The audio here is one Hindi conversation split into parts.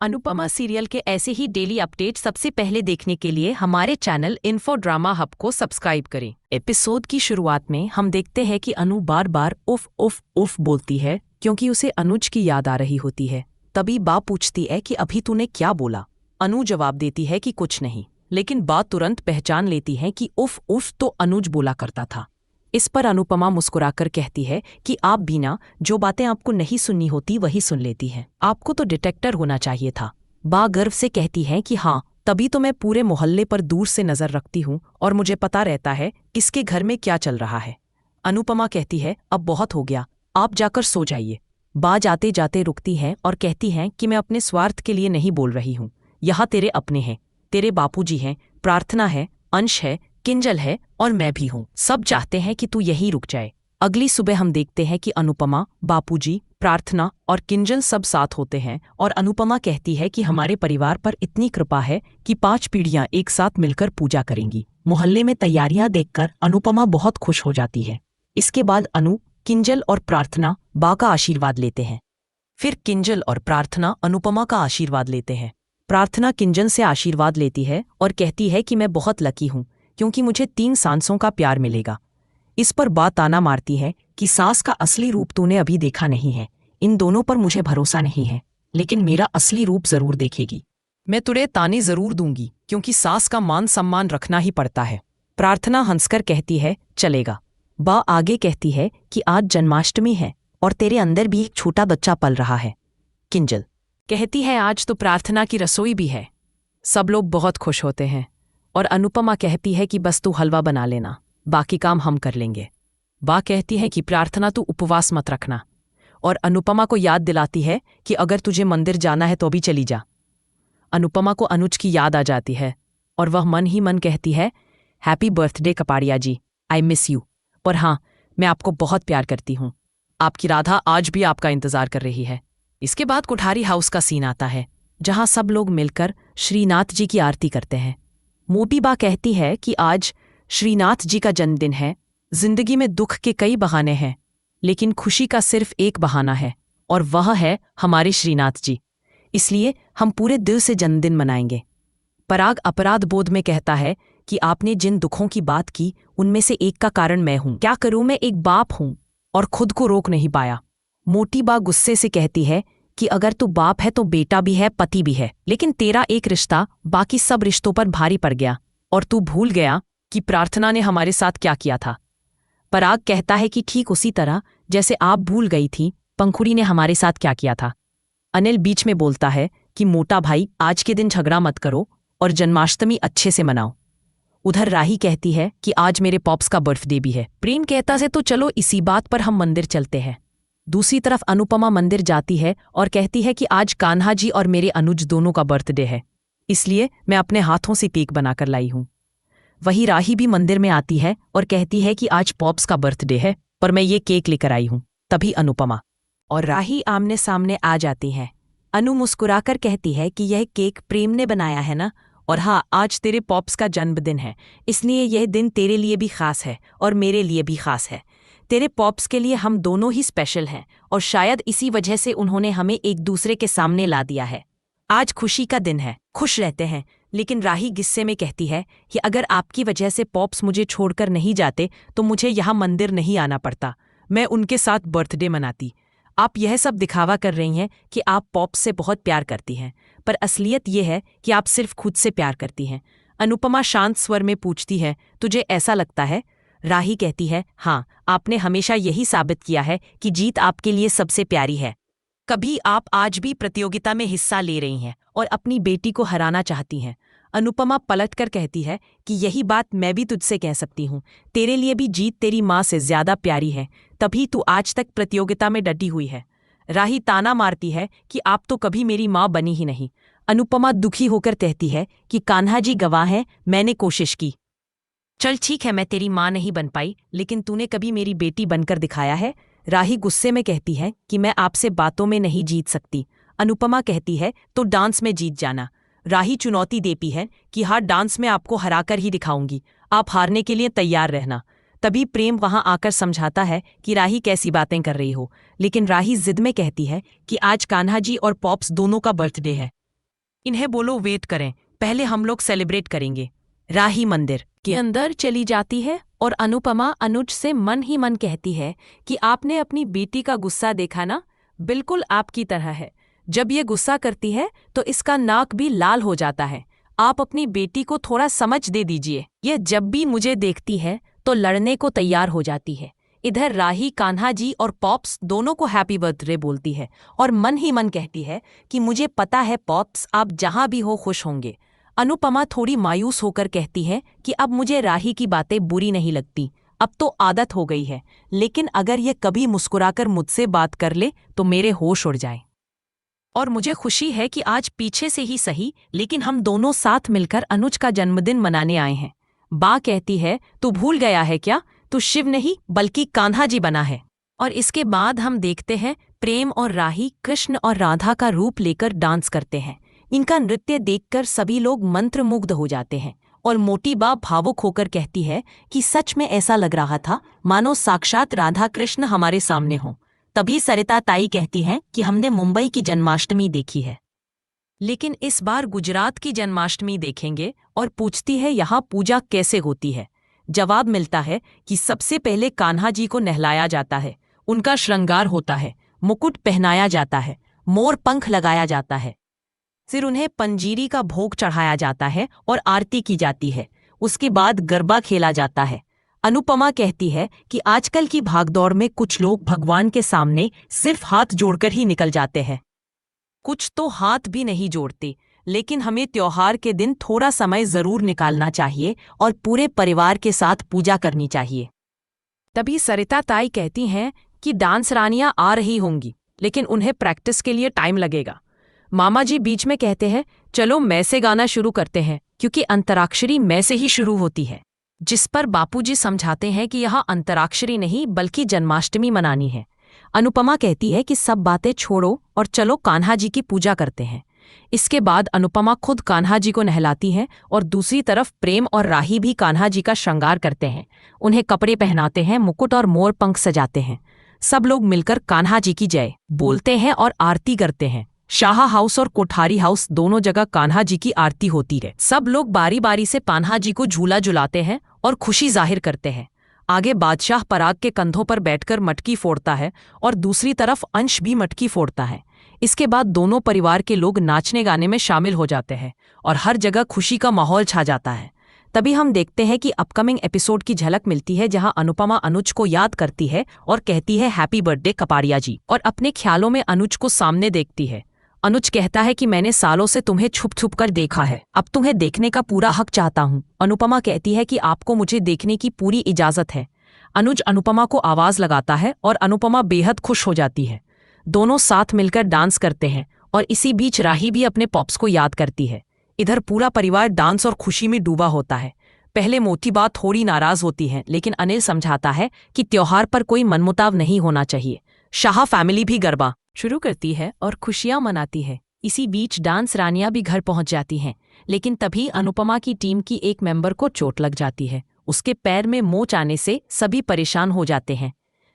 अनुपमा सीरियल के ऐसे ही डेली अपडेट सबसे पहले देखने के लिए हमारे चैनल इन्फो ड्रामा हब को सब्सक्राइब करें। एपिसोड की शुरुआत में हम देखते हैं कि अनु बार बार उफ उफ उफ बोलती है क्योंकि उसे अनुज की याद आ रही होती है। तभी बा पूछती है कि अभी तूने क्या बोला। अनु जवाब देती है कि कुछ नहीं, लेकिन बा तुरंत पहचान लेती है कि उफ उफ तो अनुज बोला करता था। इस पर अनुपमा मुस्कुराकर कहती है कि आप भी ना, जो बातें आपको नहीं सुननी होती वही सुन लेती हैं। आपको तो डिटेक्टर होना चाहिए था। बा गर्व से कहती है कि हाँ, तभी तो मैं पूरे मोहल्ले पर दूर से नजर रखती हूँ और मुझे पता रहता है किसके घर में क्या चल रहा है। अनुपमा कहती है अब बहुत हो गया, आप जाकर सो जाइए। बा जाते जाते रुकती है और कहती हैं कि मैं अपने स्वार्थ के लिए नहीं बोल रही हूँ। यहाँ तेरे अपने हैं, तेरे बापूजी हैं, प्रार्थना है, अंश है, किंजल है और मैं भी हूँ। सब चाहते हैं कि तू यहीं रुक जाए। अगली सुबह हम देखते हैं कि अनुपमा, बापूजी, प्रार्थना और किंजल सब साथ होते हैं और अनुपमा कहती है कि हमारे परिवार पर इतनी कृपा है कि 5 पीढ़ियां एक साथ मिलकर पूजा करेंगी। मोहल्ले में तैयारियां देखकर अनुपमा बहुत खुश हो जाती है। इसके बाद अनु, किंजल और प्रार्थना बा का आशीर्वाद लेते हैं। फिर किंजल और प्रार्थना अनुपमा का आशीर्वाद लेते हैं। प्रार्थना किंजल से आशीर्वाद लेती है और कहती है कि मैं बहुत लकी हूँ क्योंकि मुझे 3 सांसों का प्यार मिलेगा। इस पर बा ताना मारती है कि सास का असली रूप तूने अभी देखा नहीं है। इन दोनों पर मुझे भरोसा नहीं है, लेकिन मेरा असली रूप जरूर देखेगी। मैं तुझे ताने जरूर दूंगी क्योंकि सास का मान सम्मान रखना ही पड़ता है। प्रार्थना हंसकर कहती है चलेगा। बा आगे कहती है कि आज जन्माष्टमी है और तेरे अंदर भी एक छोटा बच्चा पल रहा है। किंजल कहती है आज तो प्रार्थना की रसोई भी है। सब लोग बहुत खुश होते हैं और अनुपमा कहती है कि बस तू हलवा बना लेना, बाकी काम हम कर लेंगे। बा कहती है कि प्रार्थना तू उपवास मत रखना और अनुपमा को याद दिलाती है कि अगर तुझे मंदिर जाना है तो भी चली जा। अनुपमा को अनुज की याद आ जाती है और वह मन ही मन कहती है happy birthday Kapadia ji, I miss you. पर हाँ, मैं आपको बहुत प्यार करती हूँ। आपकी राधा आज भी आपका इंतजार कर रही है। इसके बाद कोठारी हाउस का सीन आता है जहाँ सब लोग मिलकर श्रीनाथ जी की आरती करते हैं। मोटी बा कहती है कि आज श्रीनाथ जी का जन्मदिन है। जिंदगी में दुख के कई बहाने हैं, लेकिन खुशी का सिर्फ एक बहाना है और वह है हमारे श्रीनाथ जी। इसलिए हम पूरे दिल से जन्मदिन मनाएंगे। पराग अपराध बोध में कहता है कि आपने जिन दुखों की बात की उनमें से एक का कारण मैं हूं। क्या करूं, मैं एक बाप हूं और खुद को रोक नहीं पाया। मोटी बा गुस्से से कहती है कि अगर तू बाप है तो बेटा भी है, पति भी है, लेकिन तेरा एक रिश्ता बाकी सब रिश्तों पर भारी पड़ गया और तू भूल गया कि प्रार्थना ने हमारे साथ क्या किया था। पराग कहता है कि ठीक उसी तरह जैसे आप भूल गई थी पंखुड़ी ने हमारे साथ क्या किया था। अनिल बीच में बोलता है कि मोटा भाई, आज के दिन झगड़ा मत करो और जन्माष्टमी अच्छे से मनाओ। उधर राही कहती है कि आज मेरे पॉप्स का बर्थडे भी है। प्रेम कहता है तो चलो इसी बात पर हम मंदिर चलते हैं। दूसरी तरफ अनुपमा मंदिर जाती है और कहती है कि आज कान्हा जी और मेरे अनुज दोनों का बर्थडे है, इसलिए मैं अपने हाथों से केक बनाकर लाई हूँ। वही राही भी मंदिर में आती है और कहती है कि आज पॉप्स का बर्थडे है, पर मैं ये केक लेकर आई हूँ। तभी अनुपमा और राही आमने सामने आ जाती हैं। अनु मुस्कुराकर कहती है कि यह केक प्रेम ने बनाया है ना, और हाँ, आज तेरे पॉप्स का जन्मदिन है, इसलिए यह दिन तेरे लिए भी खास है और मेरे लिए भी खास है। तेरे पॉप्स के लिए हम दोनों ही स्पेशल हैं और शायद इसी वजह से उन्होंने हमें एक दूसरे के सामने ला दिया है। आज खुशी का दिन है, खुश रहते हैं। लेकिन राही गुस्से में कहती है कि अगर आपकी वजह से पॉप्स मुझे छोड़कर नहीं जाते तो मुझे यहाँ मंदिर नहीं आना पड़ता, मैं उनके साथ बर्थडे मनाती। आप यह सब दिखावा कर रही हैं कि आप पॉप्स से बहुत प्यार करती हैं, पर असलियत यह है कि आप सिर्फ खुद से प्यार करती हैं। अनुपमा शांत स्वर में पूछती है तुझे ऐसा लगता है? राही कहती है हाँ, आपने हमेशा यही साबित किया है कि जीत आपके लिए सबसे प्यारी है। कभी आप आज भी प्रतियोगिता में हिस्सा ले रही हैं और अपनी बेटी को हराना चाहती हैं। अनुपमा पलटकर कहती है कि यही बात मैं भी तुझसे कह सकती हूँ। तेरे लिए भी जीत तेरी माँ से ज्यादा प्यारी है, तभी तू आज तक प्रतियोगिता में डटी हुई है। राही ताना मारती है कि आप तो कभी मेरी माँ बनी ही नहीं। अनुपमा दुखी होकर कहती है कि कान्हा जी गवाह हैं, मैंने कोशिश की। चल ठीक है, मैं तेरी माँ नहीं बन पाई, लेकिन तूने कभी मेरी बेटी बनकर दिखाया है। राही गुस्से में कहती है कि मैं आपसे बातों में नहीं जीत सकती। अनुपमा कहती है तो डांस में जीत जाना। राही चुनौती देती है कि हाँ, डांस में आपको हराकर ही दिखाऊंगी, आप हारने के लिए तैयार रहना। तभी प्रेम वहां आकर समझाता है कि राही कैसी बातें कर रही हो, लेकिन राही जिद में कहती है कि आज कान्हा जी और पॉप्स दोनों का बर्थडे है, इन्हें बोलो वेट करें, पहले हम लोग सेलिब्रेट करेंगे। राही मंदिर के अंदर चली जाती है और अनुपमा अनुज से मन ही मन कहती है कि आपने अपनी बेटी का गुस्सा देखा ना, बिल्कुल आपकी तरह है। जब ये गुस्सा करती है तो इसका नाक भी लाल हो जाता है। आप अपनी बेटी को थोड़ा समझ दे दीजिए। ये जब भी मुझे देखती है तो लड़ने को तैयार हो जाती है। इधर राही कान्हा जी और पॉप्स दोनों को हैप्पी बर्थडे बोलती है और मन ही मन कहती है कि मुझे पता है पॉप्स, आप जहां भी हो खुश होंगे। अनुपमा थोड़ी मायूस होकर कहती है कि अब मुझे राही की बातें बुरी नहीं लगती, अब तो आदत हो गई है, लेकिन अगर ये कभी मुस्कुराकर मुझसे बात कर ले तो मेरे होश उड़ जाए। और मुझे खुशी है कि आज पीछे से ही सही, लेकिन हम दोनों साथ मिलकर अनुज का जन्मदिन मनाने आए हैं। बा कहती है, तू भूल गया है क्या, तू शिव नहीं बल्कि कान्हा जी बना है। और इसके बाद हम देखते हैं प्रेम और राही कृष्ण और राधा का रूप लेकर डांस करते हैं। इनका नृत्य देखकर सभी लोग मंत्रमुग्ध हो जाते हैं और मोटी बा भावुक होकर कहती है कि सच में ऐसा लग रहा था मानो साक्षात राधा कृष्ण हमारे सामने हों। तभी सरिता ताई कहती हैं कि हमने मुंबई की जन्माष्टमी देखी है, लेकिन इस बार गुजरात की जन्माष्टमी देखेंगे, और पूछती है यहाँ पूजा कैसे होती है। जवाब मिलता है कि सबसे पहले कान्हा जी को नहलाया जाता है, उनका श्रृंगार होता है, मुकुट पहनाया जाता है, मोर पंख लगाया जाता है, फिर उन्हें पंजीरी का भोग चढ़ाया जाता है और आरती की जाती है। उसके बाद गरबा खेला जाता है। अनुपमा कहती है कि आजकल की भागदौड़ में कुछ लोग भगवान के सामने सिर्फ हाथ जोड़कर ही निकल जाते हैं, कुछ तो हाथ भी नहीं जोड़ते, लेकिन हमें त्योहार के दिन थोड़ा समय जरूर निकालना चाहिए और पूरे परिवार के साथ पूजा करनी चाहिए। तभी सरिता ताई कहती हैं कि डांस रानियां आ रही होंगी, लेकिन उन्हें प्रैक्टिस के लिए टाइम लगेगा। मामा जी बीच में कहते हैं, चलो मैं से गाना शुरू करते हैं, क्योंकि अंतराक्षरी मैं से ही शुरू होती है। जिस पर बापूजी समझाते हैं कि यहाँ अंतराक्षरी नहीं बल्कि जन्माष्टमी मनानी है। अनुपमा कहती है कि सब बातें छोड़ो और चलो कान्हा जी की पूजा करते हैं। इसके बाद अनुपमा खुद कान्हा जी को नहलाती है और दूसरी तरफ प्रेम और राही भी कान्हा जी का श्रृंगार करते हैं। उन्हें कपड़े पहनाते हैं, मुकुट और मोर पंख सजाते हैं। सब लोग मिलकर कान्हा जी की जय बोलते हैं और आरती करते हैं। शाह हाउस और कोठारी हाउस दोनों जगह कान्हा जी की आरती होती है। सब लोग बारी बारी से कान्हा जी को झूला झुलाते हैं और खुशी जाहिर करते हैं। आगे बादशाह पराग के कंधों पर बैठकर मटकी फोड़ता है और दूसरी तरफ अंश भी मटकी फोड़ता है। इसके बाद दोनों परिवार के लोग नाचने गाने में शामिल हो जाते हैं और हर जगह खुशी का माहौल छा जाता है। तभी हम देखते हैं कि अपकमिंग एपिसोड की झलक मिलती है, जहां अनुपमा अनुज को याद करती है और कहती है हैप्पी बर्थडे कपाड़िया जी, और अपने ख्यालों में अनुज को सामने देखती है। अनुज कहता है कि मैंने सालों से तुम्हें छुप छुप कर देखा है, अब तुम्हें देखने का पूरा हक चाहता हूँ। अनुपमा कहती है कि आपको मुझे देखने की पूरी इजाजत है। अनुज अनुपमा को आवाज लगाता है और अनुपमा बेहद खुश हो जाती है। दोनों साथ मिलकर डांस करते हैं और इसी बीच राही भी अपने पॉप्स को याद करती है। इधर पूरा परिवार डांस और खुशी में डूबा होता है। पहले मोती बात थोड़ी नाराज होती है, लेकिन अनिल समझाता है कि त्योहार पर कोई मनमुटाव नहीं होना चाहिए। शाह फैमिली भी गरबा शुरू करती है और खुशियां मनाती है। इसी बीच डांस रानियां भी घर पहुंच जाती हैं, लेकिन तभी अनुपमा की टीम की एक मेंबर को चोट लग जाती है। उसके पैर में मोच आने से सभी परेशान हो जाते हैं।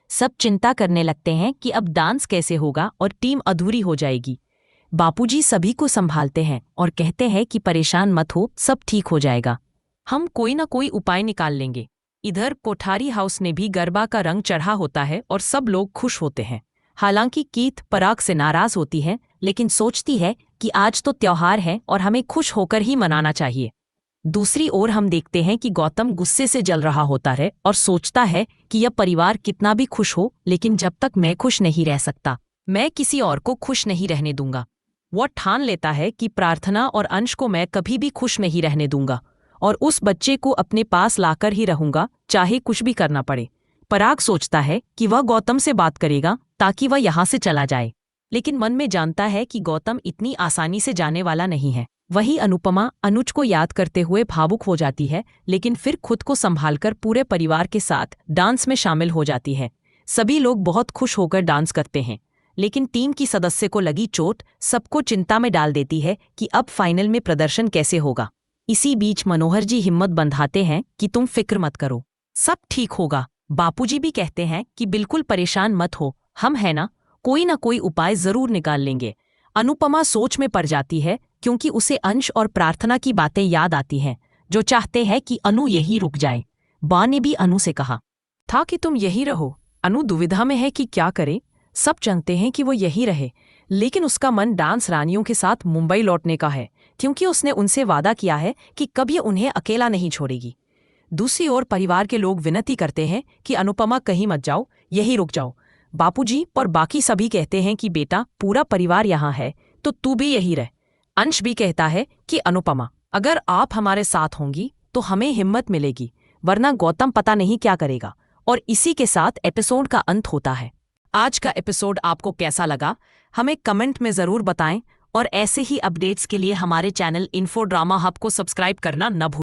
सब चिंता करने लगते हैं कि अब डांस कैसे होगा और टीम अधूरी हो जाएगी। बापूजी सभी को संभालते हैं और कहते हैं कि परेशान मत हो, सब ठीक हो जाएगा, हम कोई ना कोई उपाय निकाल लेंगे। इधर कोठारी हाउस ने भी गरबा का रंग चढ़ा होता है और सब लोग खुश होते हैं। हालांकि कीथ पराग से नाराज होती है, लेकिन सोचती है कि आज तो त्योहार है और हमें खुश होकर ही मनाना चाहिए। दूसरी ओर हम देखते हैं कि गौतम गुस्से से जल रहा होता है और सोचता है कि यह परिवार कितना भी खुश हो, लेकिन जब तक मैं खुश नहीं रह सकता, मैं किसी और को खुश नहीं रहने दूंगा। वह ठान लेता है कि प्रार्थना और अंश को मैं कभी भी खुश नहीं रहने दूंगा और उस बच्चे को अपने पास लाकर ही रहूंगा, चाहे कुछ भी करना पड़े। पराग सोचता है कि वह गौतम से बात करेगा ताकि वह यहाँ से चला जाए, लेकिन मन में जानता है कि गौतम इतनी आसानी से जाने वाला नहीं है। वही अनुपमा अनुज को याद करते हुए भावुक हो जाती है, लेकिन फिर खुद को संभालकर पूरे परिवार के साथ डांस में शामिल हो जाती है। सभी लोग बहुत खुश होकर डांस करते हैं, लेकिन टीम की सदस्य को लगी चोट सबको चिंता में डाल देती है कि अब फाइनल में प्रदर्शन कैसे होगा। इसी बीच मनोहर जी हिम्मत बंधाते हैं कि तुम फिक्र मत करो, सब ठीक होगा। बापूजी भी कहते हैं कि बिल्कुल परेशान मत हो, हम है ना, कोई ना कोई उपाय जरूर निकाल लेंगे। अनुपमा सोच में पड़ जाती है क्योंकि उसे अंश और प्रार्थना की बातें याद आती हैं, जो चाहते हैं कि अनु यही रुक जाए। बा ने भी अनु से कहा था कि तुम यही रहो। अनु दुविधा में है कि क्या करे। सब जानते हैं कि वो यही रहे, लेकिन उसका मन डांस रानियों के साथ मुंबई लौटने का है, क्योंकि उसने उनसे वादा किया है कि कभी उन्हें अकेला नहीं छोड़ेगी। दूसरी ओर परिवार के लोग विनती करते हैं कि अनुपमा कहीं मत जाओ, यही रुक जाओ। बापूजी और बाकी सभी कहते हैं कि बेटा, पूरा परिवार यहाँ है तो तू भी यही रह। अंश भी कहता है कि अनुपमा, अगर आप हमारे साथ होंगी तो हमें हिम्मत मिलेगी, वरना गौतम पता नहीं क्या करेगा। और इसी के साथ एपिसोड का अंत होता है। आज का एपिसोड आपको कैसा लगा, हमें कमेंट में ज़रूर बताएं, और ऐसे ही अपडेट्स के लिए हमारे चैनल इन्फो ड्रामा हब को सब्सक्राइब करना न भूलें।